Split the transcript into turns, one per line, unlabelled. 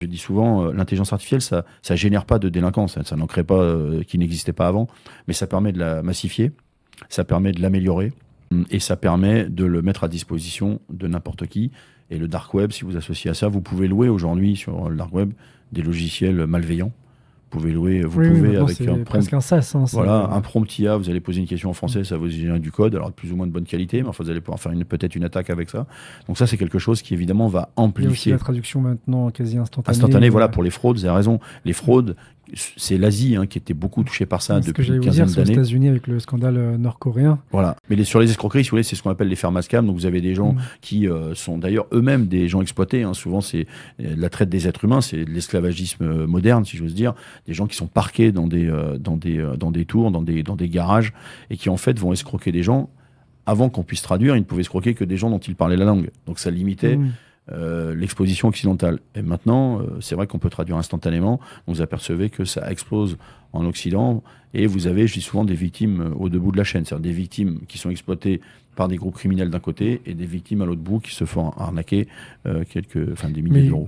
Je dis souvent, l'intelligence artificielle, ça génère pas de délinquance, ça n'en crée pas qui n'existait pas avant, mais ça permet de la massifier, ça permet de l'améliorer et ça permet de le mettre à disposition de n'importe qui. Et le dark web, si vous associez à ça, vous pouvez louer aujourd'hui sur le dark web des logiciels malveillants. Vous
Oui,
pouvez
maintenant
avec un
c'est
prompt,
presque un SaaS. Hein,
voilà, un prompt IA, vous allez poser une question en français, ça va vous générer du code, alors plus ou moins de bonne qualité, mais enfin vous allez pouvoir faire peut-être une attaque avec ça. Donc ça, c'est quelque chose qui évidemment va
Il y a aussi
amplifier.
la traduction maintenant quasi instantanée.
Instantané, voilà, pour les fraudes, vous avez raison. Les fraudes, c'est l'Asie qui était beaucoup touchée par ça
C'est ce que
depuis
j'allais
une
vous dire,
quinzaine
c'est aux
d'années.
États-Unis avec le scandale nord-coréen.
Voilà. Mais sur les escroqueries, si vous voulez, c'est ce qu'on appelle les fermes à scam. Donc vous avez des gens
Mm.
qui sont d'ailleurs eux-mêmes des gens exploités. Souvent, c'est la traite des êtres humains, c'est de l'esclavagisme moderne, si j'ose dire. Des gens qui sont parqués dans des tours, dans des garages, et qui en fait vont escroquer des gens. Avant qu'on puisse traduire, ils ne pouvaient escroquer que des gens dont ils parlaient la langue. Donc ça limitait
Mm.
l'exposition occidentale. Et maintenant, c'est vrai qu'on peut traduire instantanément. Vous apercevez que ça explose en Occident. Et vous avez, je dis souvent, des victimes au debout de la chaîne. C'est-à-dire des victimes qui sont exploitées par des groupes criminels d'un côté et des victimes à l'autre bout qui se font arnaquer des milliers
Mais
d'euros.